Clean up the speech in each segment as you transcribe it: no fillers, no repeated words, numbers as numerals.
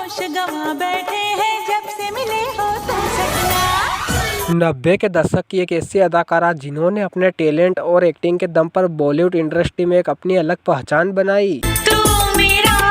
होश गंवा बैठे हैं जब से मिले हो तुम सजना। 90 के दशक की एक ऐसी अदाकारा जिन्होंने अपने टैलेंट और एक्टिंग के दम पर बॉलीवुड इंडस्ट्री में एक अपनी अलग पहचान बनाई। तू मेरा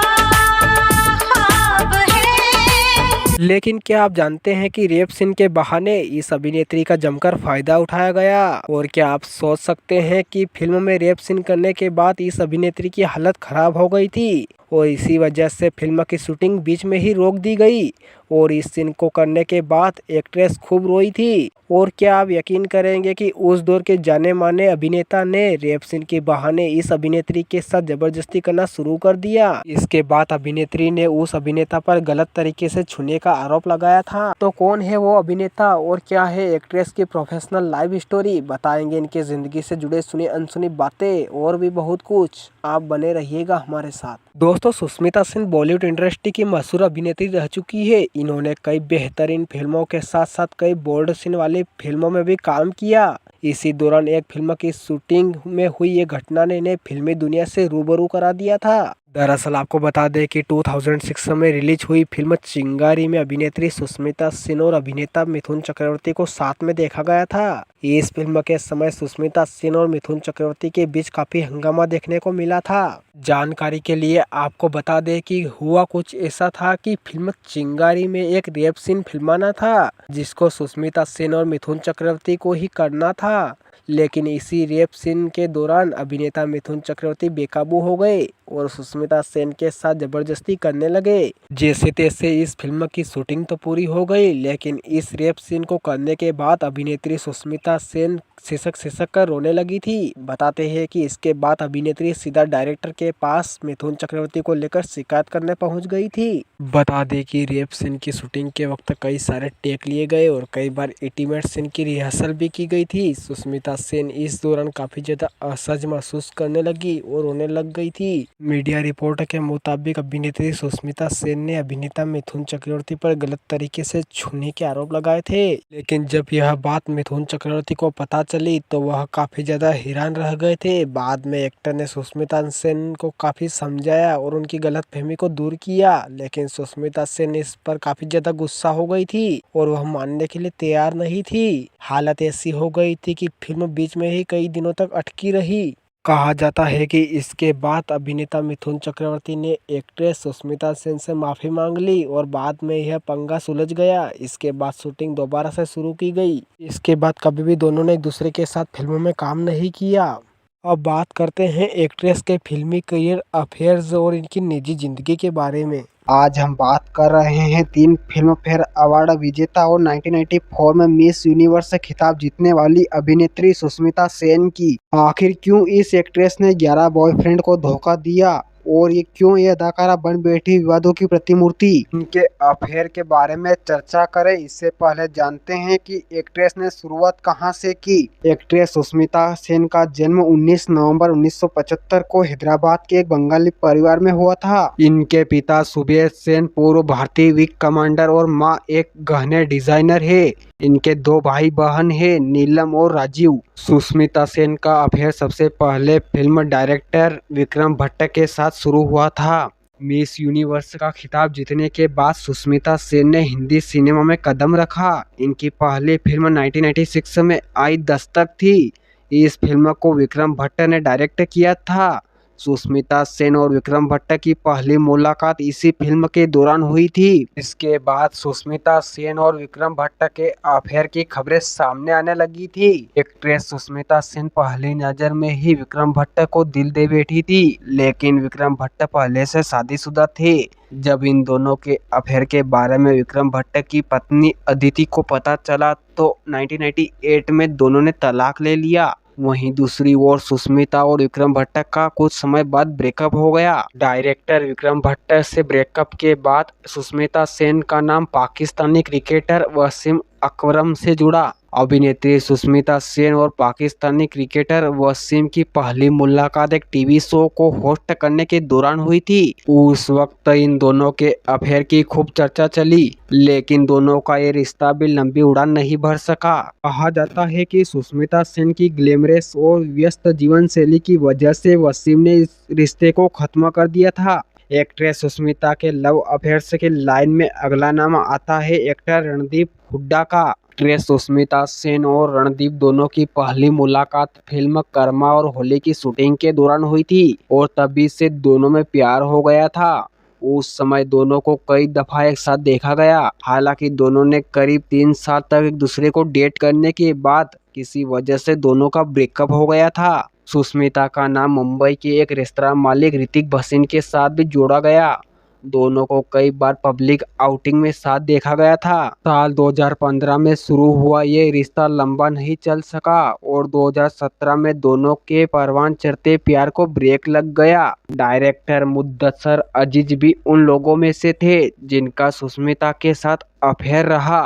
ख्वाब है। लेकिन क्या आप जानते हैं कि रेप सीन के बहाने इस अभिनेत्री का जमकर फायदा उठाया गया? और क्या आप सोच सकते हैं कि फिल्म में रेप सीन करने के बाद इस अभिनेत्री की हालत खराब हो गई थी और इसी वजह से फिल्म की शूटिंग बीच में ही रोक दी गई और इस सीन को करने के बाद एक्ट्रेस खूब रोई थी। और क्या आप यकीन करेंगे कि उस दौर के जाने माने अभिनेता ने रेप सीन के बहाने इस अभिनेत्री के साथ जबरदस्ती करना शुरू कर दिया। इसके बाद अभिनेत्री ने उस अभिनेता पर गलत तरीके से छूने का आरोप लगाया था। तो कौन है वो अभिनेता और क्या है एक्ट्रेस की प्रोफेशनल लाइफ स्टोरी, बताएंगे इनके जिंदगी से जुड़े सुनी अनसुनी बातें और भी बहुत कुछ। आप बने रहिएगा हमारे साथ। दोस्तों, सुष्मिता सेन बॉलीवुड इंडस्ट्री की मशहूर अभिनेत्री रह चुकी है। इन्होंने कई बेहतरीन फिल्मों के साथ साथ कई बोल्ड सीन वाली फिल्मों में भी काम किया। इसी दौरान एक फिल्म की शूटिंग में हुई एक घटना ने इन्हें फिल्मी दुनिया से रूबरू करा दिया था। दरअसल आपको बता दें कि 2006 में रिलीज हुई फिल्म चिंगारी में अभिनेत्री सुष्मिता सेन और अभिनेता मिथुन चक्रवर्ती को साथ में देखा गया था। इस फिल्म के समय सुष्मिता सेन और मिथुन चक्रवर्ती के बीच काफी हंगामा देखने को मिला था। जानकारी के लिए आपको बता दें कि हुआ कुछ ऐसा था कि फिल्म चिंगारी में एक रेप सीन फिल्माना था जिसको सुष्मिता सेन और मिथुन चक्रवर्ती को ही करना था। लेकिन इसी रेप सीन के दौरान अभिनेता मिथुन चक्रवर्ती बेकाबू हो गए और सुष्मिता सेन के साथ जबरदस्ती करने लगे। जैसे तैसे इस फिल्म की शूटिंग तो पूरी हो गई, लेकिन इस रेप सीन को करने के बाद अभिनेत्री सुष्मिता सेन सिसक कर रोने लगी थी। बताते हैं कि इसके बाद अभिनेत्री सीधा डायरेक्टर के पास मिथुन चक्रवर्ती को लेकर शिकायत करने पहुंच गई थी। बता दें कि रेप सीन की शूटिंग के वक्त कई सारे टेक लिए गए और कई बार इंटीमेट सीन की रिहर्सल भी की गई थी। सुष्मिता सेन इस दौरान काफी ज्यादा असहज महसूस करने लगी और रोने लग गई थी। मीडिया रिपोर्ट के मुताबिक अभिनेत्री सुष्मिता सेन ने अभिनेता मिथुन चक्रवर्ती पर गलत तरीके से छूने के आरोप लगाए थे, लेकिन जब यह बात मिथुन चक्रवर्ती को पता चली तो वह काफी ज्यादा हैरान रह गए थे। बाद में एक्टर ने सुष्मिता सेन को काफी समझाया और उनकी गलतफहमी को दूर किया, लेकिन सुष्मिता सेन इस पर काफी ज्यादा गुस्सा हो गई थी और वह मानने के लिए तैयार नहीं थी। हालत ऐसी हो गई थी कि फिल्म बीच में ही कई दिनों तक अटकी रही। कहा जाता है कि इसके बाद अभिनेता मिथुन चक्रवर्ती ने एक्ट्रेस सुष्मिता सेन से माफी मांग ली और बाद में यह पंगा सुलझ गया। इसके बाद शूटिंग दोबारा से शुरू की गई। इसके बाद कभी भी दोनों ने एक दूसरे के साथ फिल्मों में काम नहीं किया। अब बात करते हैं एक्ट्रेस के फिल्मी करियर, अफेयर्स और इनकी निजी जिंदगी के बारे में। आज हम बात कर रहे हैं 3 फिल्म फेयर अवार्ड विजेता और 1994 में मिस यूनिवर्स से खिताब जीतने वाली अभिनेत्री सुष्मिता सेन की। आखिर क्यों इस एक्ट्रेस ने 11 बॉयफ्रेंड को धोखा दिया और ये क्यों ये अदाकारा बन बैठी विवादों की प्रतिमूर्ति? इनके अफेयर के बारे में चर्चा करें इससे पहले जानते हैं कि एक्ट्रेस ने शुरुआत कहां से की। एक्ट्रेस सुष्मिता सेन का जन्म 19 नवंबर 1975 को हैदराबाद के एक बंगाली परिवार में हुआ था। इनके पिता सुबेश सेन पूर्व भारतीय विंग कमांडर और मां एक गहने डिजाइनर है। इनके 2 भाई बहन हैं, नीलम और राजीव। सुष्मिता सेन का अफेयर सबसे पहले फिल्म डायरेक्टर विक्रम भट्ट के साथ शुरू हुआ था। मिस यूनिवर्स का खिताब जीतने के बाद सुष्मिता सेन ने हिंदी सिनेमा में कदम रखा। इनकी पहली फिल्म 1996 में आई दस्तक थी। इस फिल्म को विक्रम भट्ट ने डायरेक्ट किया था। सुष्मिता सेन और विक्रम भट्ट की पहली मुलाकात इसी फिल्म के दौरान हुई थी। इसके बाद सुष्मिता सेन और विक्रम भट्ट के अफेयर की खबरें सामने आने लगी थी। एक्ट्रेस सुष्मिता सेन पहली नजर में ही विक्रम भट्ट को दिल दे बैठी थी, लेकिन विक्रम भट्ट पहले से शादीशुदा थे। जब इन दोनों के अफेयर के बारे में विक्रम भट्ट की पत्नी अदिति को पता चला तो 1998 में दोनों ने तलाक ले लिया। वहीं दूसरी ओर सुष्मिता और विक्रम भट्ट का कुछ समय बाद ब्रेकअप हो गया। डायरेक्टर विक्रम भट्ट से ब्रेकअप के बाद सुष्मिता सेन का नाम पाकिस्तानी क्रिकेटर वसीम अकरम से जुड़ा। अभिनेत्री सुष्मिता सेन और पाकिस्तानी क्रिकेटर वसीम की पहली मुलाकात एक टीवी शो को होस्ट करने के दौरान हुई थी। उस वक्त इन दोनों के अफेयर की खूब चर्चा चली, लेकिन दोनों का ये रिश्ता भी लंबी उड़ान नहीं भर सका। कहा जाता है कि सुष्मिता सेन की ग्लैमरस और व्यस्त जीवन शैली की वजह से वसीम ने इस रिश्ते को खत्म कर दिया था। एक्ट्रेस सुष्मिता के लव अफेयर्स की लाइन में अगला नाम आता है एक्टर रणदीप हुड्डा का। एक्ट्रेस सुष्मिता सेन और रणदीप दोनों की पहली मुलाकात फिल्म कर्मा और होली की शूटिंग के दौरान हुई थी और तभी से दोनों में प्यार हो गया था। उस समय दोनों को कई दफा एक साथ देखा गया। हालांकि दोनों ने करीब 3 साल तक एक दूसरे को डेट करने के बाद किसी वजह से दोनों का ब्रेकअप हो गया था। सुष्मिता का नाम मुंबई के एक रेस्तरां मालिक ऋतिक भसीन के साथ भी जोड़ा गया। दोनों को कई बार पब्लिक आउटिंग में साथ देखा गया था। साल 2015 में शुरू हुआ ये रिश्ता लंबा नहीं चल सका और 2017 में दोनों के परवान चढ़ते प्यार को ब्रेक लग गया। डायरेक्टर मुद्दसर अजीज भी उन लोगों में से थे जिनका सुष्मिता के साथ अफेयर रहा।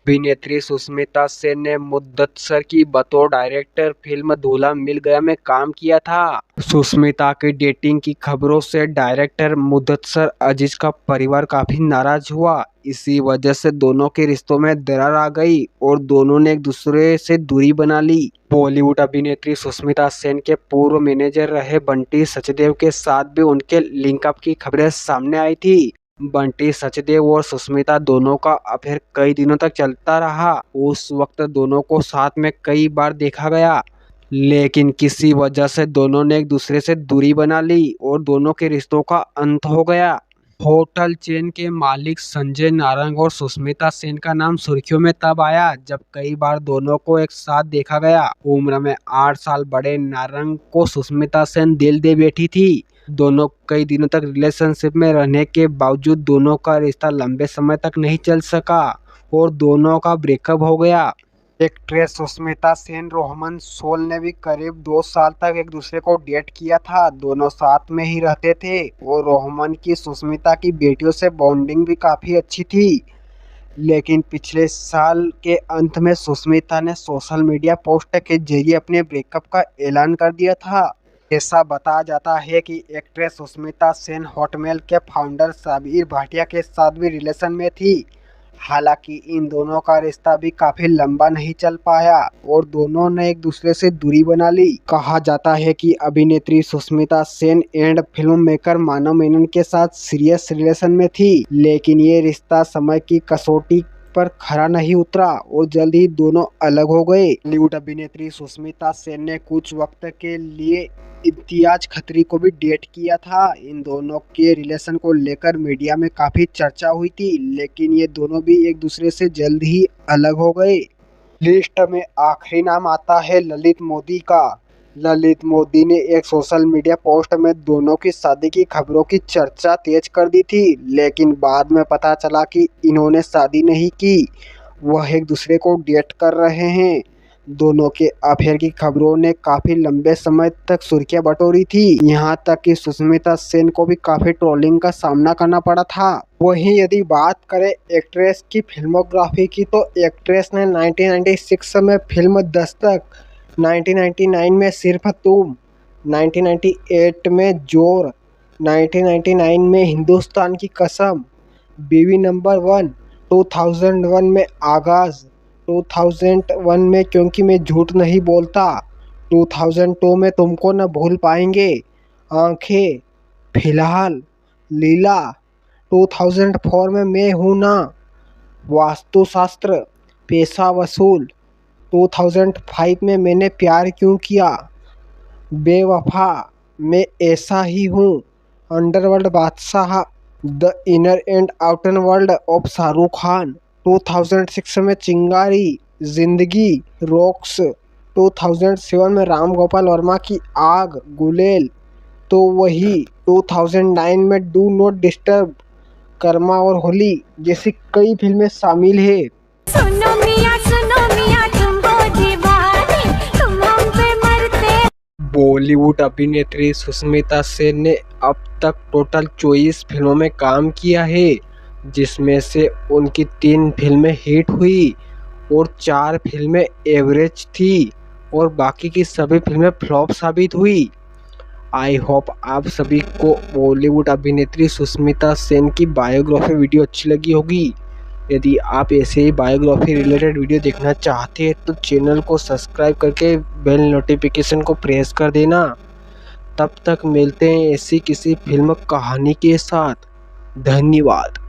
अभिनेत्री सुष्मिता सेन ने मुद्दसर की बतौर डायरेक्टर फिल्म दूल्हा मिल गया में काम किया था। सुष्मिता की डेटिंग की खबरों से डायरेक्टर मुद्दसर अजीज का परिवार काफी नाराज हुआ। इसी वजह से दोनों के रिश्तों में दरार आ गई और दोनों ने एक दूसरे से दूरी बना ली। बॉलीवुड अभिनेत्री सुष्मिता सेन के पूर्व मैनेजर रहे बंटी सचदेव के साथ भी उनके लिंकअप की खबरें सामने आई थी। बंटी सचदेव और सुष्मिता दोनों का अफेयर कई दिनों तक चलता रहा। उस वक्त दोनों को साथ में कई बार देखा गया, लेकिन किसी वजह से दोनों ने एक दूसरे से दूरी बना ली और दोनों के रिश्तों का अंत हो गया। होटल चेन के मालिक संजय नारंग और सुष्मिता सेन का नाम सुर्खियों में तब आया जब कई बार दोनों को एक साथ देखा गया। उम्र में 8 साल बड़े नारंग को सुष्मिता सेन दिल दे बैठी थी। दोनों कई दिनों तक रिलेशनशिप में रहने के बावजूद दोनों का रिश्ता लंबे समय तक नहीं चल सका और दोनों का ब्रेकअप हो गया। एक्ट्रेस सुष्मिता सेन रोहमन सोल ने भी करीब 2 साल तक एक दूसरे को डेट किया था। दोनों साथ में ही रहते थे और रोहमन की सुष्मिता की बेटियों से बॉन्डिंग भी काफ़ी अच्छी थी। लेकिन पिछले साल के अंत में सुष्मिता ने सोशल मीडिया पोस्ट के जरिए अपने ब्रेकअप का ऐलान कर दिया था। ऐसा बताया जाता है कि एक्ट्रेस सुष्मिता सेन हॉटमेल के फाउंडर साबिर भाटिया के साथ भी रिलेशन में थी। हालांकि इन दोनों का रिश्ता भी काफी लंबा नहीं चल पाया और दोनों ने एक दूसरे से दूरी बना ली। कहा जाता है कि अभिनेत्री Sushmita Sen and film maker Manav Menon के साथ सीरियस रिलेशन में थी, लेकिन ये रिश्ता समय की कसौटी पर खरा नहीं उतरा और जल्द ही दोनों अलग हो गए। बॉलीवुड अभिनेत्री सुष्मिता सेन ने कुछ वक्त के लिए इम्तियाज खत्री को भी डेट किया था। इन दोनों के रिलेशन को लेकर मीडिया में काफी चर्चा हुई थी, लेकिन ये दोनों भी एक दूसरे से जल्द ही अलग हो गए। लिस्ट में आखिरी नाम आता है ललित मोदी का। ललित मोदी ने एक सोशल मीडिया पोस्ट में दोनों की शादी की खबरों की चर्चा तेज कर दी थी, लेकिन बाद में पता चला कि इन्होंने शादी नहीं की, वह एक दूसरे को डेट कर रहे हैं। दोनों के अफेयर की खबरों ने काफी लंबे समय तक सुर्खियां बटोरी थी, यहाँ तक कि सुष्मिता सेन को भी काफी ट्रोलिंग का सामना करना पड़ा था। वहीं यदि बात करें एक्ट्रेस की फिल्मोग्राफी की, तो एक्ट्रेस ने 1996 में फिल्म दस्तक, 1999 में सिर्फ तुम, 1998 में जोर, 1999 में हिंदुस्तान की कसम, बीवी नंबर 1, 2001 में आगाज, 2001 में क्योंकि मैं झूठ नहीं बोलता, 2002 में तुमको न भूल पाएंगे, आंखें, फिलहाल, लीला, 2004 में मैं हूँ ना, वास्तुशास्त्र, पैसा वसूल, 2005 में मैंने प्यार क्यों किया, बेवफा, मैं ऐसा ही हूँ, अंडरवर्ल्ड बादशाह, the inner and outer world of Shahrukh Khan, 2006 में चिंगारी, जिंदगी, रॉक्स, 2007 में राम गोपाल वर्मा की आग, गुलेल, तो वही 2009 में डू नॉट डिस्टर्ब, कर्मा और होली जैसी कई फिल्में शामिल है। सुनो मियां तुम हो दीवाने, तुम हम पे मरते। बॉलीवुड अभिनेत्री सुष्मिता सेन ने अब तक टोटल 24 फिल्मों में काम किया है, जिसमें से उनकी 3 फिल्में हिट हुई और 4 फिल्में एवरेज थी और बाकी की सभी फिल्में फ्लॉप साबित हुई। आई होप आप सभी को बॉलीवुड अभिनेत्री सुष्मिता सेन की बायोग्राफी वीडियो अच्छी लगी होगी। यदि आप ऐसे ही बायोग्राफी रिलेटेड वीडियो देखना चाहते हैं तो चैनल को सब्सक्राइब करके बेल नोटिफिकेशन को प्रेस कर देना। तब तक मिलते हैं ऐसी किसी फिल्म कहानी के साथ। धन्यवाद।